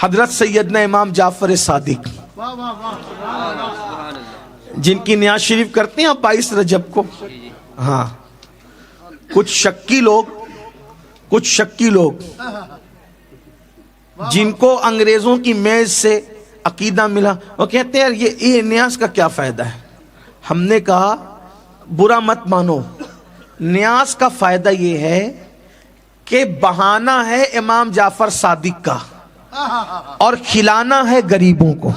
हजरत सैयदना इमाम जाफर सादिक, जिनकी न्याज शरीफ करते हैं आप 22 रजब को। हाँ, कुछ शक्की लोग जिनको अंग्रेजों की मेज से अकीदा मिला, वो कहते हैं ये न्याज का क्या फायदा है। हमने कहा बुरा मत मानो, न्याज का फायदा ये है कि बहाना है इमाम जाफर सादिक का और खिलाना है गरीबों को।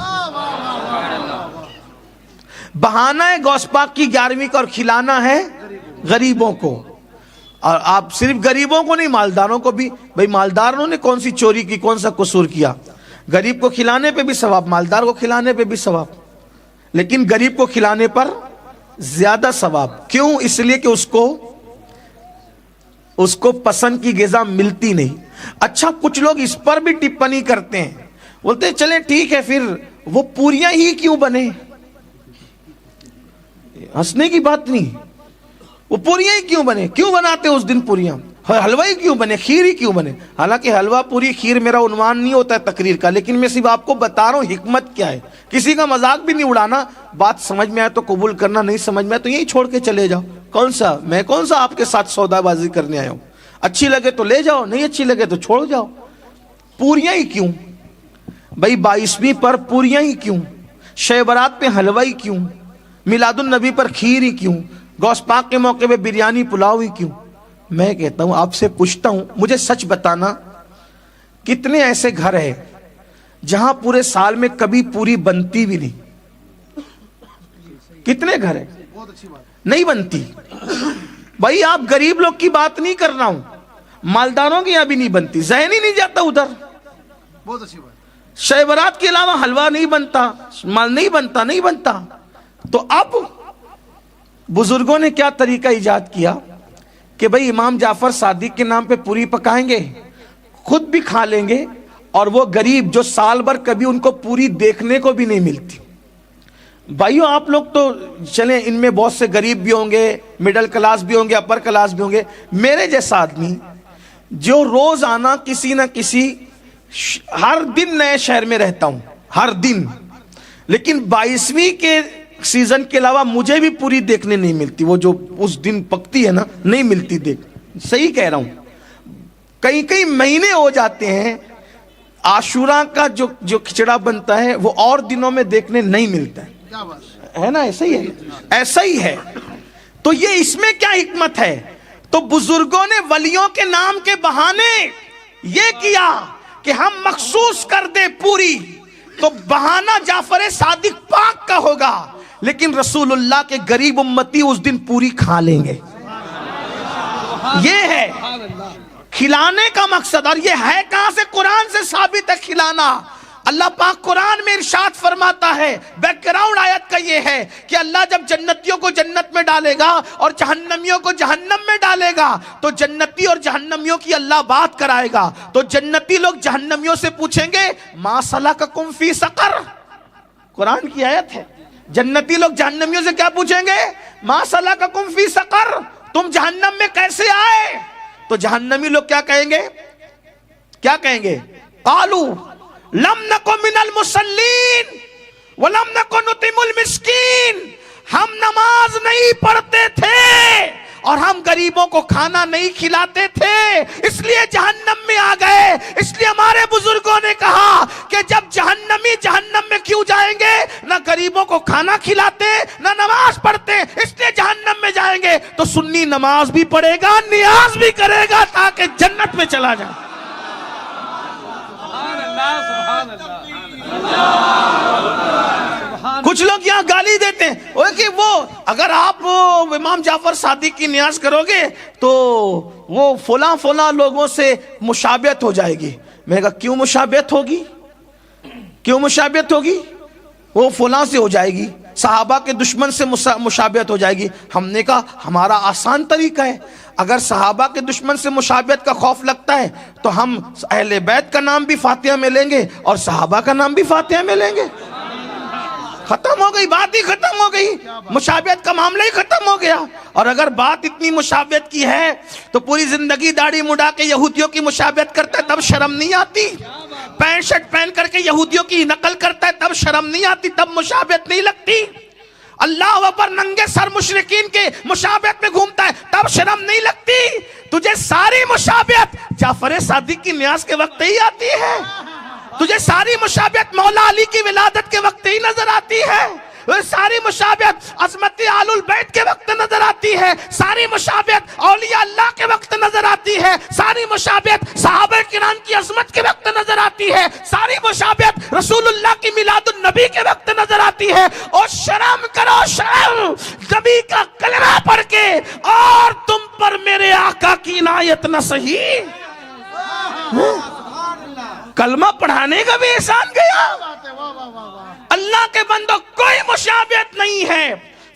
बहाना है गौस पाक की 11वीं का और खिलाना है गरीबों को। और आप सिर्फ गरीबों को नहीं, मालदारों को भी। भाई मालदारों ने कौन सी चोरी की, कौन सा कसूर किया? गरीब को खिलाने पे भी सवाब, मालदार को खिलाने पे भी सवाब, लेकिन गरीब को खिलाने पर ज्यादा सवाब। क्यों? इसलिए कि उसको पसंद की ग़िज़ा मिलती नहीं। अच्छा, कुछ लोग इस पर भी टिप्पणी करते हैं, बोलते हैं चले ठीक है, फिर वो पूरियां ही क्यों बने? हंसने की बात नहीं, वो पूरियां ही क्यों बने? क्यों बनाते उस दिन पूरियां? हलवा ही क्यों बने? खीर ही क्यों बने? हालांकि हलवा पूरी खीर मेरा उन्वान नहीं होता है तकरीर का, लेकिन मैं सिर्फ आपको बता रहा हूं हिकमत क्या है। किसी का मजाक भी नहीं उड़ाना। बात समझ में आए तो कबूल करना, नहीं समझ में आए तो यही छोड़ के चले जाओ। मैं कौन सा आपके साथ सौदाबाजी करने आया हूं? अच्छी लगे तो ले जाओ, नहीं अच्छी लगे तो छोड़ जाओ। पूरियां ही क्यों भाई? 22वीं पर पूरियां ही क्यों? शब बारात पे हलवा ही क्यों? मिलादुन नबी पर खीर ही क्यों? गौस पाक के मौके पे बिरयानी पुलाव ही क्यों? मैं कहता हूं, आपसे पूछता हूं, मुझे सच बताना, कितने ऐसे घर हैं जहां पूरे साल में कभी पूरी बनती भी नहीं? कितने घर हैं नहीं बनती? भाई आप गरीब लोग की बात नहीं कर रहा हूं, मालदारों की यहां भी नहीं बनती। ज़हन ही नहीं जाता उधर। बहुत अच्छी बात। शब बारात के अलावा हलवा नहीं बनता, माल नहीं बनता। तो अब बुजुर्गों ने क्या तरीका इजाद किया कि भाई इमाम जाफर सादिक के नाम पे पूरी पकाएंगे, खुद भी खा लेंगे, और वो गरीब जो साल भर कभी उनको पूरी देखने को भी नहीं मिलती। भाइयों आप लोग तो चलें, इनमें बहुत से गरीब भी होंगे, मिडिल क्लास भी होंगे, अपर क्लास भी होंगे। मेरे जैसा आदमी जो रोज आना किसी ना किसी, हर दिन नए शहर में रहता हूं, हर दिन, लेकिन 22वीं के सीजन के अलावा मुझे भी पूरी देखने नहीं मिलती। वो जो उस दिन पकती है ना, नहीं मिलती देख। सही कह रहा हूं, कई महीने हो जाते हैं। आशूरा का जो खिचड़ा बनता है वो और दिनों में देखने नहीं मिलता है ना? ऐसा ही है। तो ये इसमें क्या हिकमत है? तो बुजुर्गों ने वलियों के नाम के बहाने ये किया कि हम मखसूस कर दे पूरी, तो बहाना जाफर सादिक पाक का होगा, लेकिन रसूलुल्लाह के गरीब उम्मती उस दिन पूरी खा लेंगे। ये है खिलाने का मकसद। और ये है कहां से? कुरान से साबित है खिलाना। अल्लाह पाक कुरान में इरशाद फरमाता है, बैकग्राउंड आयत का ये है कि अल्लाह जब जन्नतियों को जन्नत में डालेगा और जहन्नमियों को जहन्नम में डालेगा, तो जन्नती और जहन्नमियों की अल्लाह बात कराएगा। तो जन्नती लोग जहन्नमियों से पूछेंगे, मा सलककुम फी सकर। कुरान की आयत है। जन्नती लोग जहन्नमियों से क्या पूछेंगे? मा सलककुम फी सकर, तुम जहन्नम में कैसे आए? तो जहन्नमी लोग क्या कहेंगे? कालू लम नको मिनल मुसल्लीन व लम नको नुतिमुल मिस्कीन। हम नमाज नहीं पढ़ते थे और हम गरीबों को खाना नहीं खिलाते थे, इसलिए जहन्नम में आ गए। इसलिए हमारे बुजुर्गों ने कहा कि जब जहन्नमी जहन्नम में क्यों जाएंगे? ना गरीबों को खाना खिलाते, ना नमाज पढ़ते, इसलिए जहन्नम में जाएंगे। तो सुन्नी नमाज भी पढ़ेगा, नियाज भी करेगा, ताकि जन्नत में चला जाए। कुछ लोग यहाँ गाली देते हैं कि वो अगर आप इमाम जाफर सादिक की नियाज करोगे तो वो फला लोगों से मुशाबियत हो जाएगी। मैंने कहा क्यों मुशाबियत होगी? वो फला से हो जाएगी, सहाबा के दुश्मन से मुशाबियत हो जाएगी। हमने कहा हमारा आसान तरीका है, अगर सहाबा के दुश्मन से मुशाबियत का खौफ लगता है तो हम अहले बैत का नाम भी फातिहा में लेंगे और सहाबा का नाम भी फातिहा में लेंगे। खत्म हो गई, बात ही खत्म हो गई, मुशाबियत का मामला ही खत्म हो गया। और अगर बात इतनी मुशाबियत की है तो पूरी जिंदगी दाढ़ी मुड़ा के यहूदियों की मुशाबियत करता है, तब शर्म नहीं आती? पैंट शर्ट पहन करके यहूदियों की नकल करता है तब शर्म नहीं आती, तब मुशाबियत नहीं लगती। अल्लाह अकबर नंगे सर मुशरिकीन के मुशाबियत में घूमता है तब शर्म नहीं लगती। तुझे सारी मुशाबियत जाफर सादिक की न्यास के वक्त ही आती है, तुझे सारी मुशाबियत मौला अली की विलादत के वक्त ही नजर आती है, सारी मुशाबियत अज़मत आलुल बैत के वक्त नजर आती है, सारी मुशाबियत औलिया अल्लाह के वक्त नजर आती है, सारी मुशाबियत सहाबा किराम की अज़मत के वक्त नजर आती है, सारी मुशाबियत रसूलुल्लाह की मिलादुन नबी के वक्त नजर आती है। और शर्म करो शर्म, नबी का कलमा पढ़ के और तुम पर मेरे आका की इनायत न सही। कलमा पढ़ाने का भी एहसान गया। अल्लाह के बंदो कोई मुशाबियत नहीं है।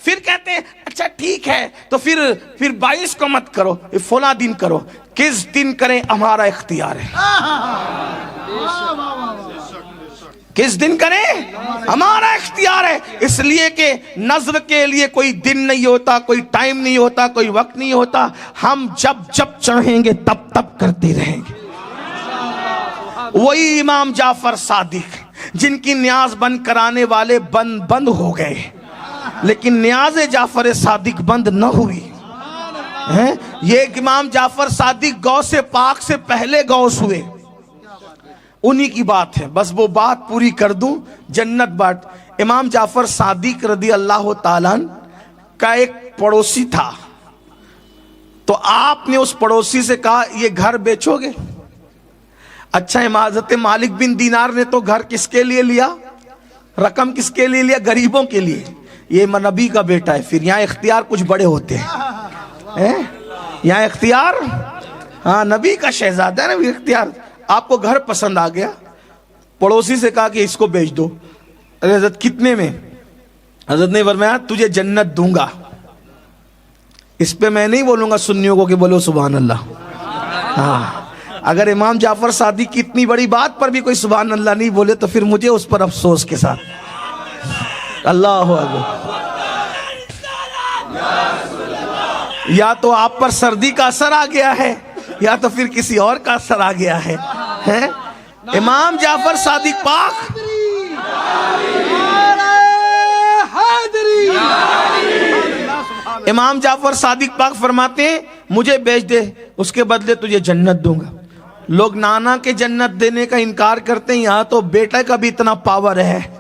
फिर कहते हैं अच्छा ठीक है तो फिर 22 को मत करो, फला दिन करो। किस दिन करें हमारा इख्तियार है, किस दिन करें हमारा इख्तियार है। इसलिए कि नज़र के लिए कोई दिन नहीं होता, कोई टाइम नहीं होता, कोई वक्त नहीं होता। हम जब जब चाहेंगे तब तब करते रहेंगे। वही इमाम जाफर सादिक जिनकी न्याज बंद कराने वाले बंद हो गए, लेकिन न्याज जाफर सादिक बंद न हुई है। ये इमाम जाफर सादिक गौसे पाक से पहले गौस हुए, उन्हीं की बात है। बस वो बात पूरी कर दूं, जन्नत बाट। इमाम जाफर सादिक रदी अल्लाह ताला का एक पड़ोसी था, तो आपने उस पड़ोसी से कहा ये घर बेचोगे? अच्छा, हज़रत मालिक बिन दीनार ने तो घर किसके लिए लिया, रकम किसके लिए लिया? गरीबों के लिए। ये नबी का बेटा है। फिर यहाँ इख्तियार कुछ बड़े होते हैं, यहाँ इख्तियार, हाँ नबी का शहजादा है ना इख्तियार। आपको घर पसंद आ गया, पड़ोसी से कहा कि इसको बेच दो। अरे हजरत कितने में? हजरत ने फरमाया तुझे जन्नत दूंगा। इस पे मैं नहीं बोलूंगा सुन्नियों को कि बोलो सुभान अल्लाह। हाँ, अगर इमाम जाफर सादिक की इतनी बड़ी बात पर भी कोई सुभान अल्लाह नहीं बोले तो फिर मुझे उस पर अफसोस के साथ। अल्लाह अकबर। या तो आप पर सर्दी का असर आ गया है या तो फिर किसी और का असर आ गया है, हैं? इमाम जाफर सादिक पाक इमाम जाफर सादिक पाक फरमाते हैं मुझे बेच दे, उसके बदले तुझे जन्नत दूंगा। लोग नाना के जन्नत देने का इनकार करते हैं, यहाँ तो बेटा का भी इतना पावर है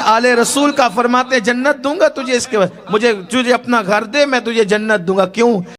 आले रसूल का। फरमाते हैं जन्नत दूंगा तुझे, इसके बाद मुझे तुझे अपना घर दे, मैं तुझे जन्नत दूंगा। क्यों?